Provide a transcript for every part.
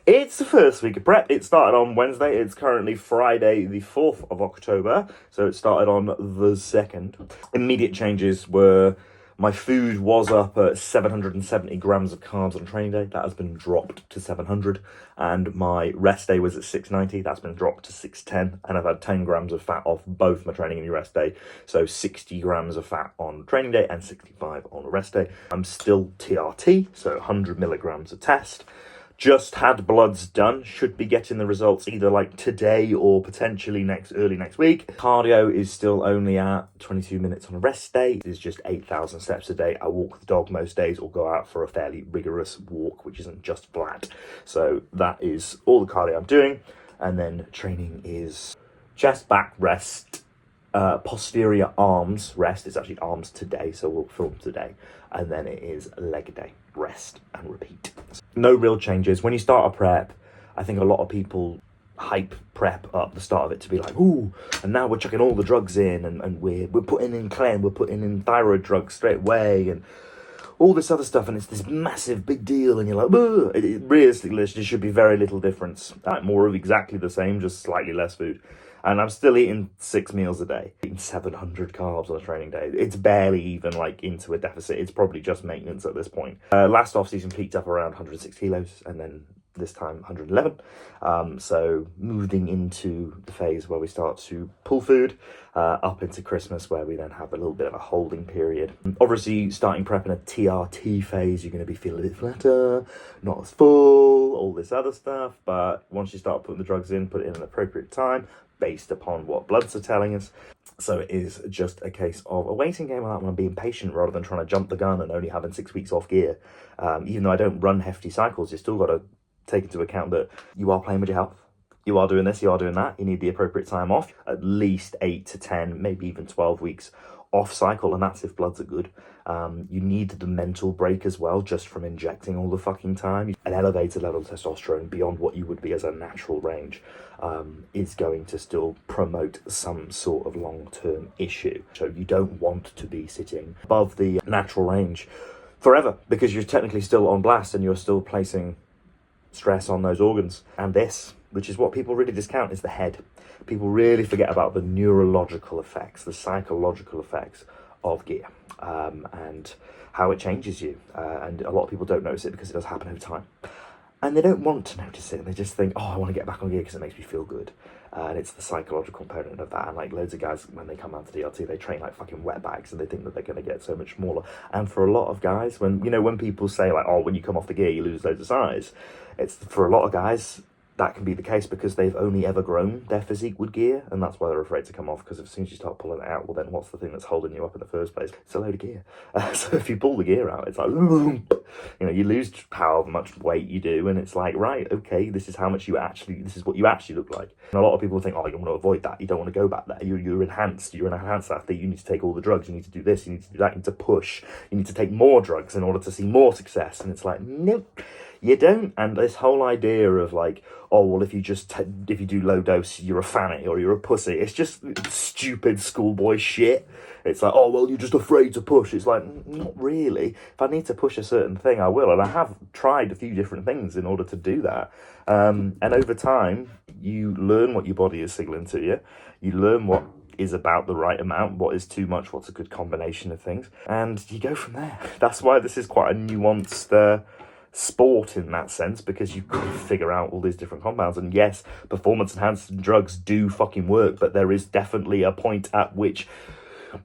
It's the first week of prep. It started on Wednesday. It's currently Friday, the 4th of October. So it started on the 2nd. Immediate changes were my food was up at 770 grams of carbs on training day. That has been dropped to 700. And my rest day was at 690. That's been dropped to 610. And I've had 10 grams of fat off both my training and rest day. So 60 grams of fat on training day and 65 on rest day. I'm still TRT, so 100 milligrams a test. Just had bloods done, should be getting the results either like today or potentially early next week. Cardio is still only at 22 minutes on a rest day. It's just 8,000 steps a day. I walk the dog most days or go out for a fairly rigorous walk, which isn't just flat. So that is all the cardio I'm doing. And then training is chest, back, rest, posterior arms rest. It's actually arms today, so we'll film today. And then it is leg day, rest and repeat. No real changes. When you start a prep, I think a lot of people hype prep up the start of it to be like, ooh, and now we're chucking all the drugs in and we're putting in clen, we're putting in thyroid drugs straight away and all this other stuff, and it's this massive big deal, and you're like, realistically, there should be very little difference. More of exactly the same, just slightly less food. And I'm still eating 6 meals a day, eating 700 carbs on a training day. It's barely even like into a deficit. It's probably just maintenance at this point. Last off-season peaked up around 106 kilos, and then this time 111. So moving into the phase where we start to pull food up into Christmas, where we then have a little bit of a holding period. Obviously, starting prep in a TRT phase, you're going to be feeling a bit flatter, not as full, all this other stuff. But once you start putting the drugs in, put it in an appropriate time, based upon what bloods are telling us. So it is just a case of a waiting game on that one, being patient rather than trying to jump the gun and only having 6 weeks off gear. Even though I don't run hefty cycles, you still got to take into account that you are playing with your health. You are doing this, you are doing that. You need the appropriate time off, at least 8 to 10, maybe even 12 weeks off cycle, and that's if bloods are good. You need the mental break as well, just from injecting all the fucking time. An elevated level of testosterone beyond what you would be as a natural range is going to still promote some sort of long-term issue. So you don't want to be sitting above the natural range forever, because you're technically still on blast and you're still placing stress on those organs. And this, which is what people really discount, is the head. People really forget about the neurological effects, the psychological effects of gear, and how it changes you. And a lot of people don't notice it because it does happen over time. And they don't want to notice it. They just think, oh, I want to get back on gear because it makes me feel good. And it's the psychological component of that. And like loads of guys, when they come out to DLT, they train like fucking wetbags and they think that they're going to get so much smaller. And for a lot of guys, when people say like, oh, when you come off the gear, you lose loads of size. It's for a lot of guys, that can be the case because they've only ever grown their physique with gear, and that's why they're afraid to come off, because as soon as you start pulling it out, well then what's the thing that's holding you up in the first place? It's a load of gear. So if you pull the gear out, it's like, you lose however much weight you do, and it's like, right, okay, this is what you actually look like. And a lot of people think, oh, you want to avoid that, you don't want to go back there, you're enhanced, you're an enhanced athlete, you need to take all the drugs, you need to do this, you need to do that, you need to push, you need to take more drugs in order to see more success. And it's like, nope, you don't. And this whole idea of like, oh, well, if you do low dose, you're a fanny or you're a pussy. It's just stupid schoolboy shit. It's like, oh, well, you're just afraid to push. It's like, not really. If I need to push a certain thing, I will. And I have tried a few different things in order to do that. And over time, you learn what your body is signaling to you. You learn what is about the right amount, what is too much, what's a good combination of things. And you go from there. That's why this is quite a nuanced sport in that sense, because you could figure out all these different compounds. And yes, performance enhancing drugs do fucking work, but there is definitely a point at which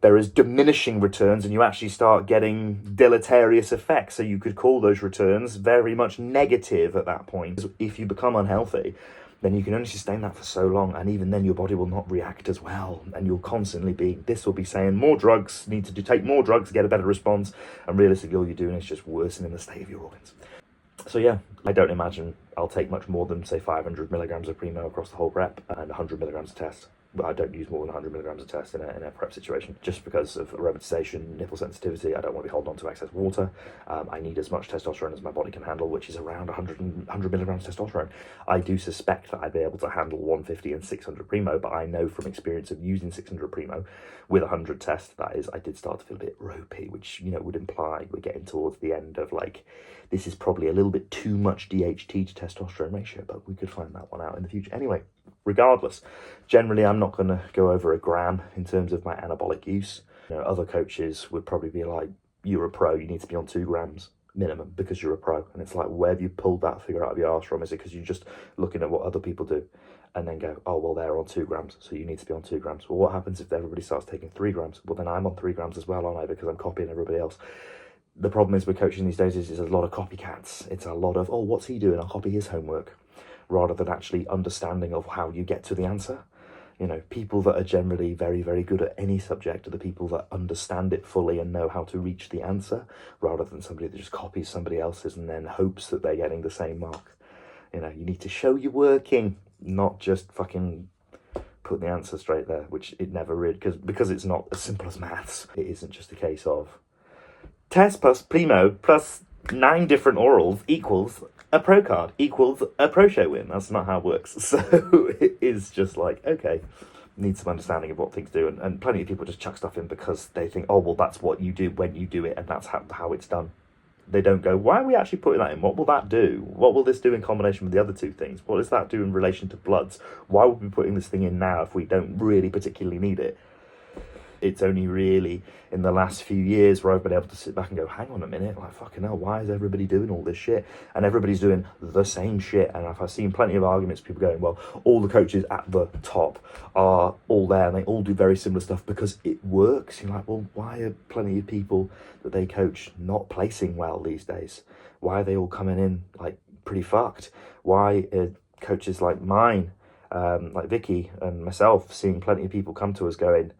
there is diminishing returns and you actually start getting deleterious effects. So you could call those returns very much negative at that point. If you become unhealthy, then you can only sustain that for so long, and even then your body will not react as well, and you'll constantly will be saying more drugs, take more drugs to get a better response, and realistically all you're doing is just worsening the state of your organs. So yeah, I don't imagine I'll take much more than, say, 500 milligrams of Primo across the whole prep and 100 milligrams of test. But I don't use more than 100 milligrams of test in a prep situation, just because of aromatization, nipple sensitivity. I don't want to be holding on to excess water. I need as much testosterone as my body can handle, which is around 100 milligrams of testosterone. I do suspect that I'd be able to handle 150 and 600 Primo, but I know from experience of using 600 Primo with 100 test, that is, I did start to feel a bit ropey, which, would imply we're getting towards the end of like this is probably a little bit too much DHT to testosterone ratio, but we could find that one out in the future. Anyway, regardless, generally I'm not going to go over a gram in terms of my anabolic use. Other coaches would probably be like, you're a pro, you need to be on 2 grams minimum because you're a pro. And it's like, where have you pulled that figure out of your arse from? Is it because you're just looking at what other people do and then go, oh, well, they're on 2 grams, so you need to be on 2 grams. Well, what happens if everybody starts taking 3 grams? Well, then I'm on 3 grams as well, aren't I? Because I'm copying everybody else. The problem is with coaching these days is a lot of copycats. It's a lot of, oh, what's he doing? I'll copy his homework, rather than actually understanding of how you get to the answer. People that are generally very, very good at any subject are the people that understand it fully and know how to reach the answer, rather than somebody that just copies somebody else's and then hopes that they're getting the same mark. You need to show you're working, not just fucking put the answer straight there, which it never really, because it's not as simple as maths. It isn't just a case of test plus primo plus 9 different orals equals a pro card equals a pro show win. That's not how it works. So it is just like, okay, need some understanding of what things do. And plenty of people just chuck stuff in because they think, oh, well, that's what you do when you do it, and that's how it's done. They don't go, why are we actually putting that in? What will that do? What will this do in combination with the other 2 things? What does that do in relation to bloods? Why would we be putting this thing in now if we don't really particularly need it? It's only really in the last few years where I've been able to sit back and go, hang on a minute, like, fucking hell, why is everybody doing all this shit? And everybody's doing the same shit. And I've seen plenty of arguments, people going, well, all the coaches at the top are all there and they all do very similar stuff because it works. You're like, well, why are plenty of people that they coach not placing well these days? Why are they all coming in like pretty fucked? Why are coaches like mine, like Vicky and myself, seeing plenty of people come to us going,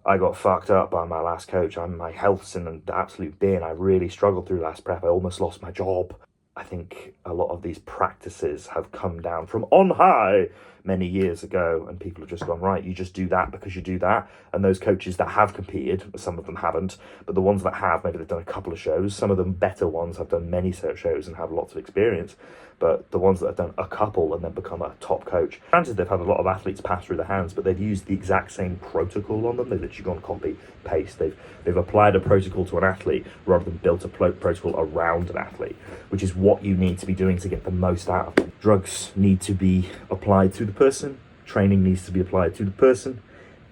I got fucked up by my last coach. My health's in an absolute bin. I really struggled through last prep. I almost lost my job. I think a lot of these practices have come down from on high many years ago, and people have just gone, right, you just do that because you do that. And those coaches that have competed, some of them haven't, but the ones that have, maybe they've done a couple of shows. Some of them better ones have done many shows and have lots of experience. But the ones that have done a couple and then become a top coach, granted they've had a lot of athletes pass through their hands, but they've used the exact same protocol on them. They've literally gone copy, paste. They've applied a protocol to an athlete rather than built a protocol around an athlete, which is what you need to be doing to get the most out of them. Drugs need to be applied to the person. Training needs to be applied to the person.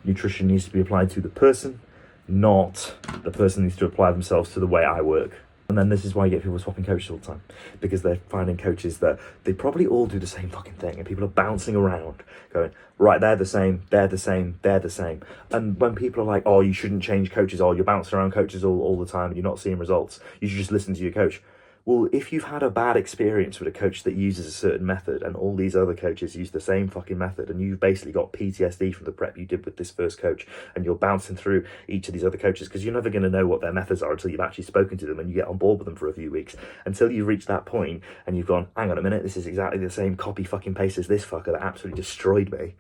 Nutrition needs to be applied to the person, not the person needs to apply themselves to the way I work. And then this is why you get people swapping coaches all the time, because they're finding coaches that they probably all do the same fucking thing, and people are bouncing around going, right, they're the same, they're the same, they're the same. And when people are like, oh, you shouldn't change coaches, or you're bouncing around coaches all the time and you're not seeing results, you should just listen to your coach. Well, if you've had a bad experience with a coach that uses a certain method and all these other coaches use the same fucking method, and you've basically got PTSD from the prep you did with this first coach, and you're bouncing through each of these other coaches because you're never going to know what their methods are until you've actually spoken to them and you get on board with them for a few weeks, until you've reached that point and you've gone, hang on a minute, this is exactly the same copy fucking paste as this fucker that absolutely destroyed me.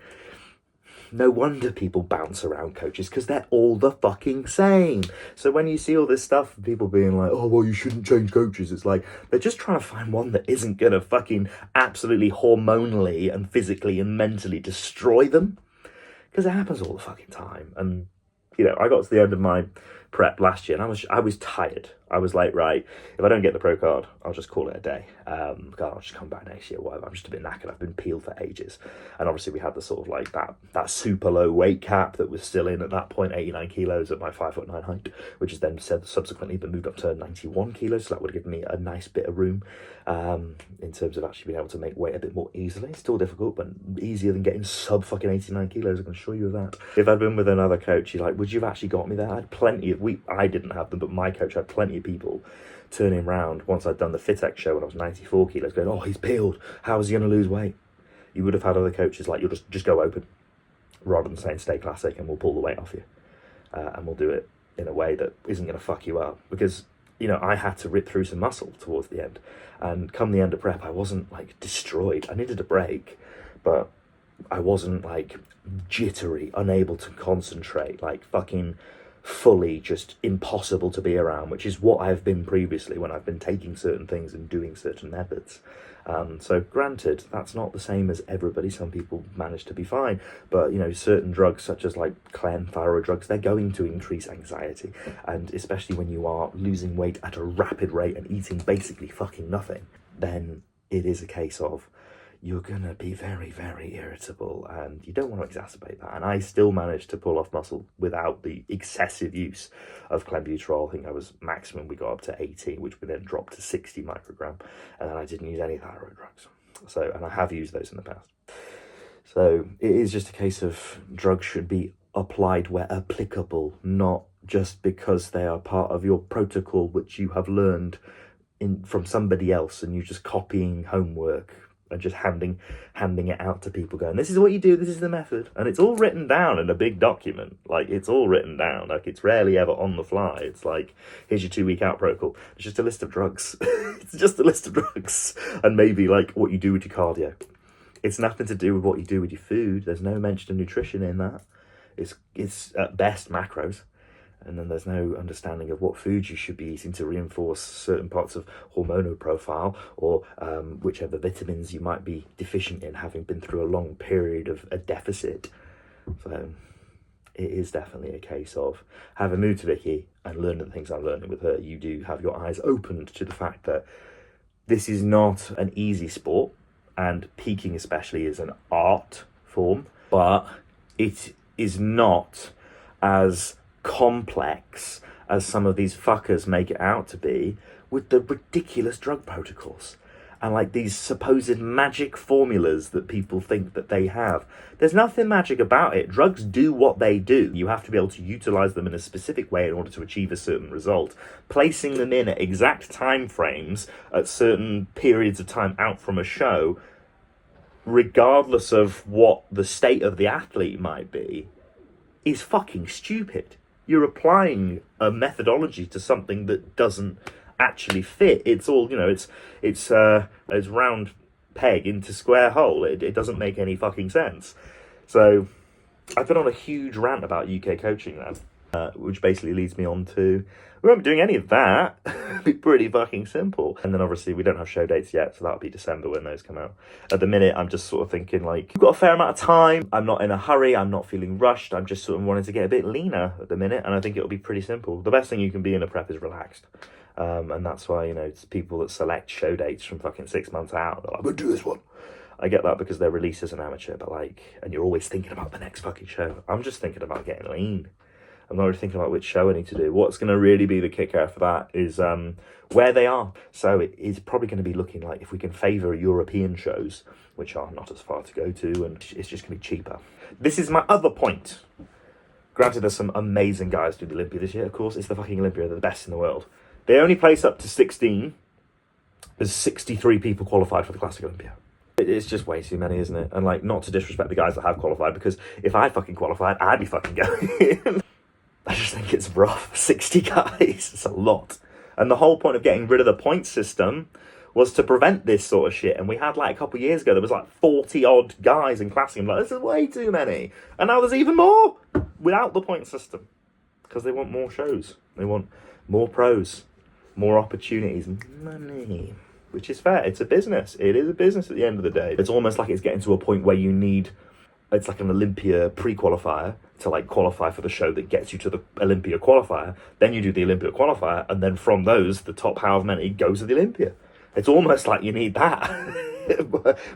No wonder people bounce around coaches, because they're all the fucking same. So when you see all this stuff, people being like, oh, well, you shouldn't change coaches, it's like, they're just trying to find one that isn't going to fucking absolutely hormonally and physically and mentally destroy them. Because it happens all the fucking time. And, I got to the end of my prep last year and I was tired. I was like, right, if I don't get the pro card, I'll just call it a day. I'll just come back next year, whatever. I'm just a bit knackered. I've been peeled for ages. And obviously we had the sort of like that super low weight cap that was still in at that point, 89 kilos at my 5'9" height, which has then subsequently been moved up to 91 kilos. So that would have given me a nice bit of room in terms of actually being able to make weight a bit more easily. Still difficult, but easier than getting sub fucking 89 kilos. I can assure you of that. If I'd been with another coach, you're like, would you have actually got me there? I had plenty of, I didn't have them, but my coach had plenty of people turning around once I'd done the FitX show when I was 94 kilos going, oh, he's peeled, how is he going to lose weight? You would have had other coaches like, you'll just go open, rather than saying stay classic and we'll pull the weight off you, and we'll do it in a way that isn't going to fuck you up. Because I had to rip through some muscle towards the end, and come the end of prep I wasn't like destroyed. I needed a break, but I wasn't like jittery, unable to concentrate, like fucking fully just impossible to be around, which is what I've been previously when I've been taking certain things and doing certain methods. So granted, that's not the same as everybody. Some people manage to be fine, but certain drugs such as like thyroid drugs, they're going to increase anxiety, and especially when you are losing weight at a rapid rate and eating basically fucking nothing, then it is a case of you're gonna be very, very irritable, and you don't want to exacerbate that. And I still managed to pull off muscle without the excessive use of clenbuterol. I think I was maximum, we got up to 80, which we then dropped to 60 microgram, and then I didn't use any thyroid drugs. So, and I have used those in the past. So it is just a case of drugs should be applied where applicable, not just because they are part of your protocol, which you have learned from somebody else, and you're just copying homework and just handing it out to people going, this is what you do, this is the method. And it's all written down in a big document. Like, it's all written down. Like, it's rarely ever on the fly. It's like, here's your 2-week out protocol. It's just a list of drugs. It's just a list of drugs. And maybe, like, what you do with your cardio. It's nothing to do with what you do with your food. There's no mention of nutrition in that. It's at best macros. And then there's no understanding of what foods you should be eating to reinforce certain parts of hormonal profile, or whichever vitamins you might be deficient in, having been through a long period of a deficit. So it is definitely a case of having moved to Vicky and learning the things I'm learning with her, you do have your eyes opened to the fact that this is not an easy sport, and peaking especially is an art form, but it is not as complex as some of these fuckers make it out to be, with the ridiculous drug protocols and like these supposed magic formulas that people think that they have. There's nothing magic about it. Drugs do what they do. You have to be able to utilize them in a specific way in order to achieve a certain result. Placing them in at exact time frames at certain periods of time out from a show, regardless of what the state of the athlete might be, is fucking stupid. You're applying a methodology to something that doesn't actually fit. It's all, it's round peg into square hole. It doesn't make any fucking sense. So I've been on a huge rant about UK coaching now, which basically leads me on to, we won't be doing any of that. It'd be pretty fucking simple. And then obviously we don't have show dates yet, so that'll be December when those come out. At the minute, I'm just sort of thinking like, we've got a fair amount of time. I'm not in a hurry. I'm not feeling rushed. I'm just sort of wanting to get a bit leaner at the minute. And I think it'll be pretty simple. The best thing you can be in a prep is relaxed. And that's why, it's people that select show dates from fucking 6 months out. They're like, we'll do this one. I get that because they're released as an amateur, but and you're always thinking about the next fucking show. I'm just thinking about getting lean. I'm not really thinking about which show I need to do. What's going to really be the kicker for that is where they are. So it is probably going to be looking like if we can favour European shows, which are not as far to go to, and it's just going to be cheaper. This is my other point. Granted, there's some amazing guys doing the Olympia this year, of course. It's the fucking Olympia. They're the best in the world. They only place up to 16. There's 63 people qualified for the Classic Olympia. It's just way too many, isn't it? And not to disrespect the guys that have qualified, because if I fucking qualified, I'd be fucking going. I just think it's rough. 60 guys, it's a lot. And the whole point of getting rid of the point system was to prevent this sort of shit. And we had a couple of years ago, there was 40 odd guys in classic. I'm like, this is way too many. And now there's even more without the point system, because they want more shows. They want more pros, more opportunities, money, which is fair. It's a business. It is a business at the end of the day. It's almost like it's getting to a point where you need, it's like an Olympia pre-qualifier to qualify for the show that gets you to the Olympia qualifier. Then you do the Olympia qualifier, and then from those, the top however many goes to the Olympia. It's almost like you need that.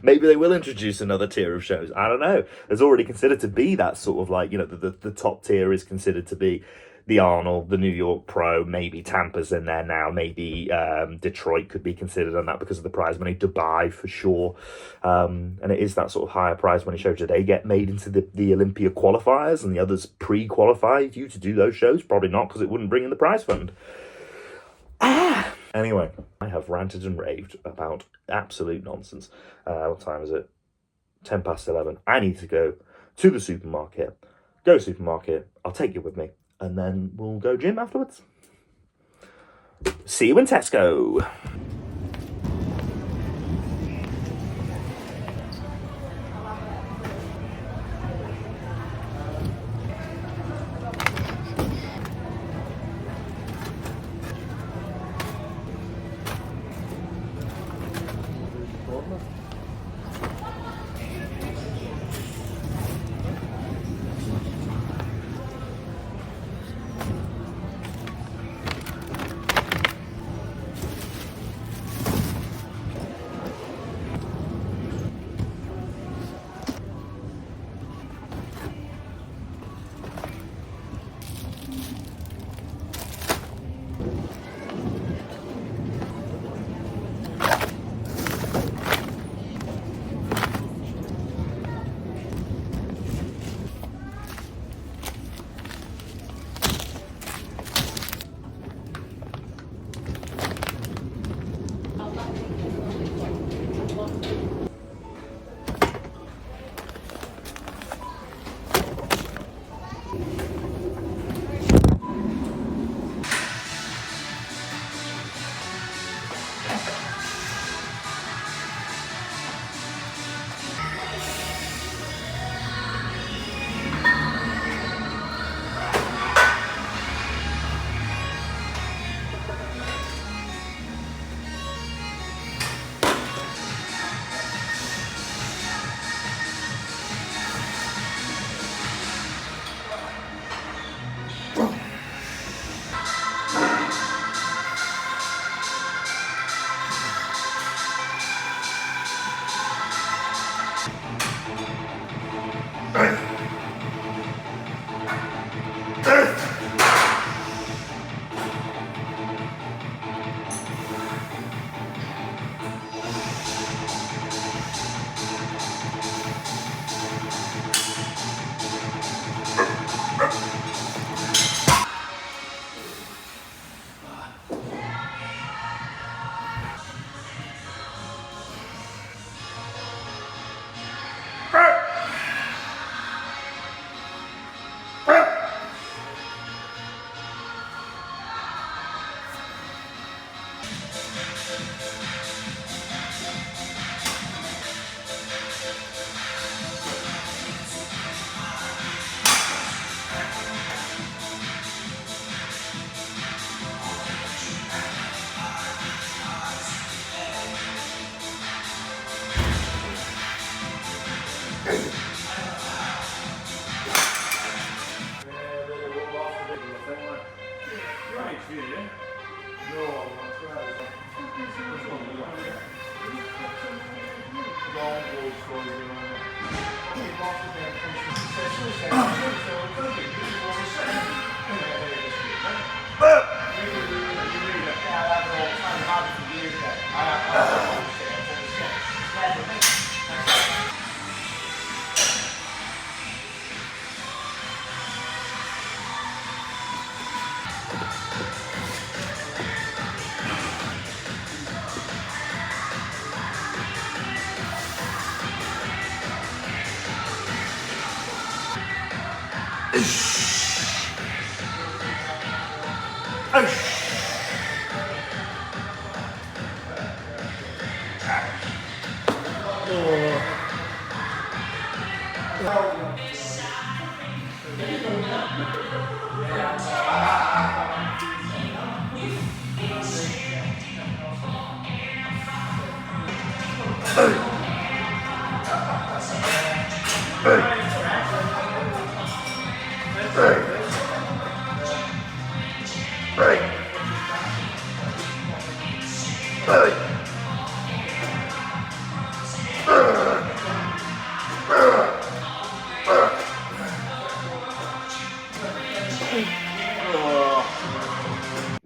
Maybe they will introduce another tier of shows. I don't know. There's already considered to be that sort of the top tier is considered to be the Arnold, the New York Pro, maybe Tampa's in there now, maybe Detroit could be considered on that because of the prize money, Dubai for sure, and it is that sort of higher prize money show. Do they get made into the Olympia qualifiers and the others pre-qualified you to do those shows? Probably not, because it wouldn't bring in the prize fund. Anyway, I have ranted and raved about absolute nonsense. What time is it? 11:10. I need to go to the supermarket. Go supermarket, I'll take you with me, and then we'll go gym afterwards. See you in Tesco.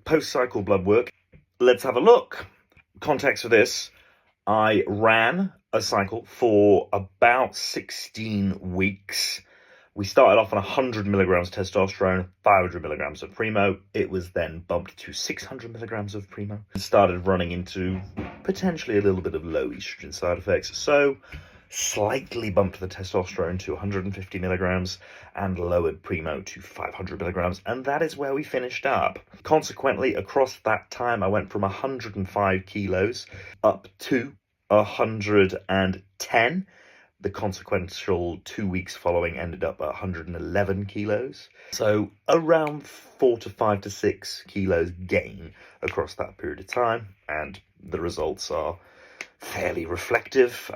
Post-cycle blood work. Let's have a look. Context for this: I ran a cycle for about 16 weeks. We started off on 100 milligrams of testosterone, 500 milligrams of primo. It was then bumped to 600 milligrams of primo. And started running into potentially a little bit of low estrogen side effects. So slightly bumped the testosterone to 150 milligrams and lowered primo to 500 milligrams. And that is where we finished up. Consequently, across that time, I went from 105 kilos up to 110. The consequential 2 weeks following ended up at 111 kilos. So around 4 to 5 to 6 kilos gain across that period of time. And the results are fairly reflective.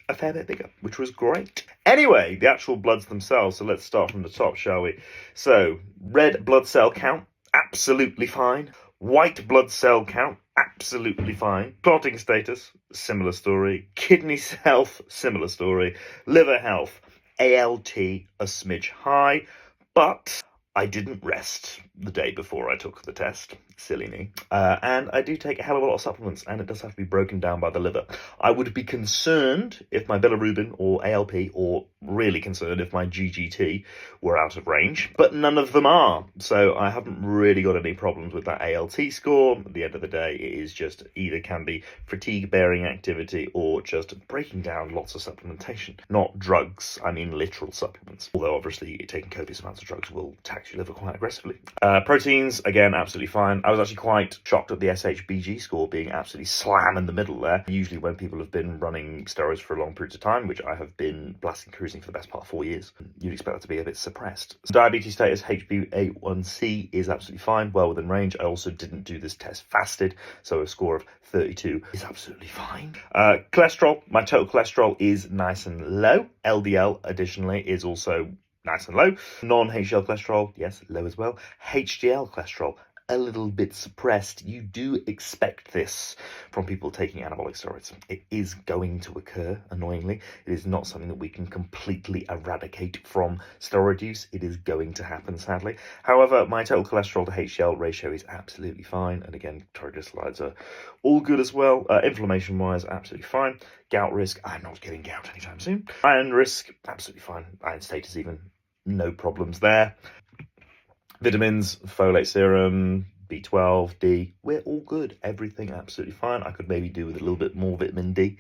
A fair bit bigger, which was great. Anyway, the actual bloods themselves. So let's start from the top, shall we? So red blood cell count, absolutely fine. White blood cell count, absolutely fine. Clotting status, similar story. Kidney health, similar story. Liver health, ALT, a smidge high, but I didn't rest the day before I took the test. Silly me. And I do take a hell of a lot of supplements, and it does have to be broken down by the liver. I would be concerned if my bilirubin or ALP, or really concerned if my GGT were out of range, but none of them are. So I haven't really got any problems with that ALT score. At the end of the day, it is just either can be fatigue-bearing activity or just breaking down lots of supplementation. Not drugs, I mean literal supplements. Although obviously taking copious amounts of drugs will tax your liver quite aggressively. Proteins, again, absolutely fine. I was actually quite shocked at the SHBG score being absolutely slam in the middle there. Usually when people have been running steroids for long periods of time, which I have been blasting cruising for the best part of 4 years, you'd expect that to be a bit suppressed. So diabetes status, HbA1c is absolutely fine, well within range. I also didn't do this test fasted, so a score of 32 is absolutely fine. Cholesterol, my total cholesterol is nice and low. LDL, additionally, is also nice and low. Non-HDL cholesterol, yes, low as well. HDL cholesterol, a little bit suppressed. You do expect this from people taking anabolic steroids. It is going to occur, annoyingly. It is not something that we can completely eradicate from steroid use. It is going to happen, sadly. However, my total cholesterol to HDL ratio is absolutely fine. And again, triglycerides are all good as well. Inflammation-wise, absolutely fine. Gout risk, I'm not getting gout anytime soon. Iron risk, absolutely fine. Iron status even, no problems there. Vitamins, folate serum, B12, D, we're all good. Everything absolutely fine. I could maybe do with a little bit more vitamin D.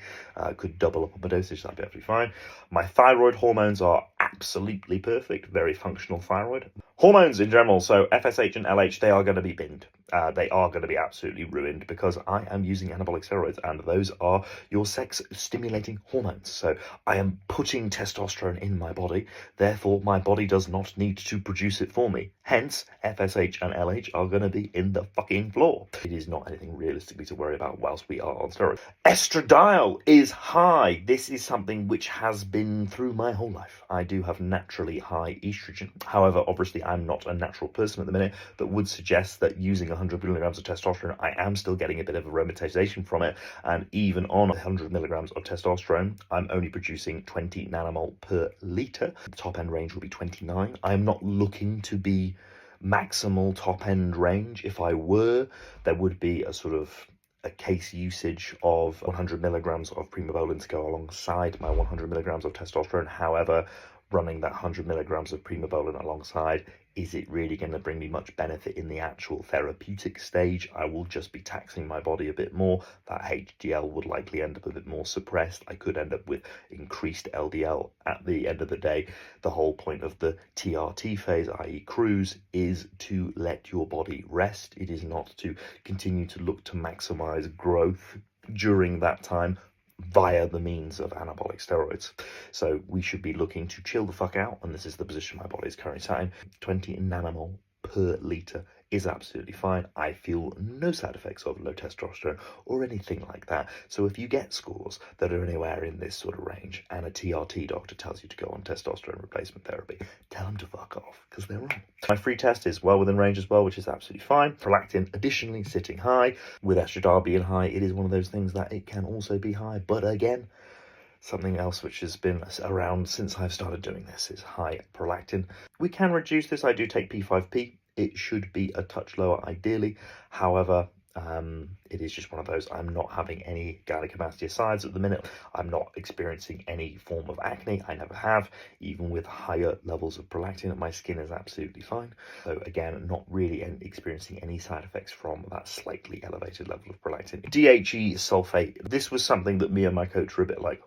Could double up on my dosage, that'd be absolutely fine. My thyroid hormones are absolutely perfect. Very functional thyroid. Hormones in general, so FSH and LH, they are going to be binned. They are going to be absolutely ruined because I am using anabolic steroids, and those are your sex-stimulating hormones. So I am putting testosterone in my body, therefore my body does not need to produce it for me. Hence, FSH and LH are going to be in the fucking floor. It is not anything realistically to worry about whilst we are on steroids. Estradiol is high. This is something which has been through my whole life. I do have naturally high estrogen. However, obviously I'm not a natural person at the minute, but would suggest that using 100 100 milligrams of testosterone, I am still getting a bit of aromatization from it. And even on 100 milligrams of testosterone, I'm only producing 20 nanomole per litre. The top end range will be 29. I'm not looking to be maximal top end range. If I were, there would be a sort of a case usage of 100 milligrams of primobolan to go alongside my 100 milligrams of testosterone. However, running that 100 milligrams of primobolan alongside, is it really going to bring me much benefit in the actual therapeutic stage? I will just be taxing my body a bit more. That HDL would likely end up a bit more suppressed. I could end up with increased LDL at the end of the day. The whole point of the TRT phase, i.e. cruise, is to let your body rest. It is not to continue to look to maximize growth during that time via the means of anabolic steroids. So we should be looking to chill the fuck out, and this is the position my body is currently sat in. 20 nanomole per litre is absolutely fine. I feel no side effects of low testosterone or anything like that. So if you get scores that are anywhere in this sort of range and a TRT doctor tells you to go on testosterone replacement therapy, tell them to fuck off, because they're wrong. My free test is well within range as well, which is absolutely fine. Prolactin additionally sitting high. With estradiol being high, it is one of those things that it can also be high. But again, something else which has been around since I've started doing this is high prolactin. We can reduce this. I do take P5P. It should be a touch lower ideally. However, it is just one of those. I'm not having any gynecomastiasides at the minute. I'm not experiencing any form of acne. I never have. Even with higher levels of prolactin, my skin is absolutely fine. So again, not really experiencing any side effects from that slightly elevated level of prolactin. DHE sulfate. This was something that me and my coach were a bit like,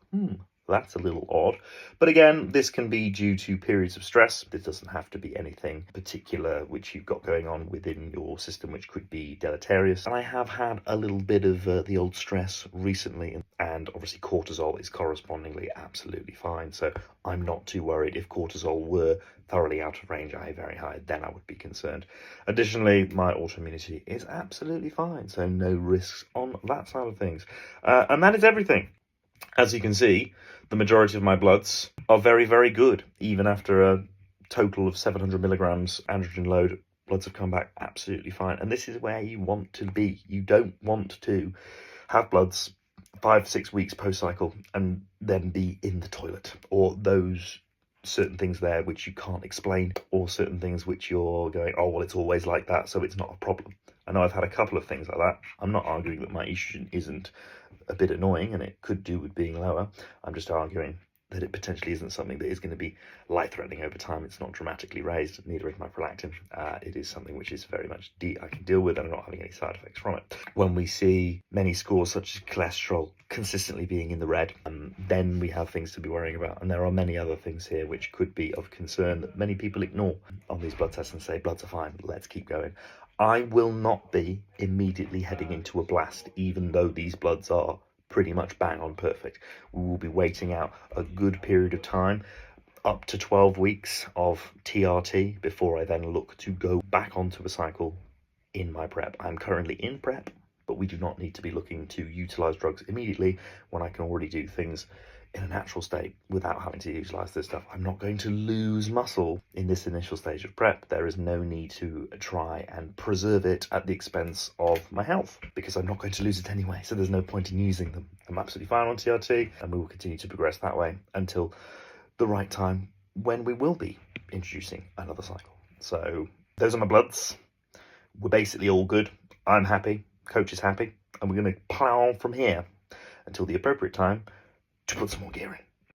that's a little odd. But again, this can be due to periods of stress. This doesn't have to be anything particular which you've got going on within your system which could be deleterious. And I have had a little bit of the old stress recently, and obviously cortisol is correspondingly absolutely fine. So I'm not too worried. If cortisol were thoroughly out of range, i.e. very high, then I would be concerned. Additionally, my autoimmunity is absolutely fine. So no risks on that side of things. And that is everything. As you can see, the majority of my bloods are very, very good. Even after a total of 700 milligrams androgen load, bloods have come back absolutely fine. And this is where you want to be. You don't want to have bloods 5-6 weeks post-cycle and then be in the toilet, or those certain things there which you can't explain, or certain things which you're going, oh, well, it's always like that, so it's not a problem. I know I've had a couple of things like that. I'm not arguing that my estrogen isn't a bit annoying and it could do with being lower. I'm just arguing that it potentially isn't something that is going to be life-threatening over time. It's not dramatically raised, neither is my prolactin. It is something which is very much I can deal with, and I'm not having any side effects from it. When we see many scores such as cholesterol consistently being in the red, then we have things to be worrying about. And there are many other things here which could be of concern that many people ignore on these blood tests and say, bloods are fine, let's keep going. I will not be immediately heading into a blast, even though these bloods are pretty much bang on perfect. We will be waiting out a good period of time, up to 12 weeks of TRT, before I then look to go back onto a cycle in my prep. I'm currently in prep, but we do not need to be looking to utilize drugs immediately when I can already do things in a natural state without having to utilize this stuff. I'm not going to lose muscle in this initial stage of prep. There is no need to try and preserve it at the expense of my health, because I'm not going to lose it anyway, so there's no point in using them. I'm absolutely fine on TRT, and we will continue to progress that way until the right time when we will be introducing another cycle. So those are my bloods. We're basically all good. I'm happy, coach is happy, and we're going to plow on from here until the appropriate time to put some more gear in.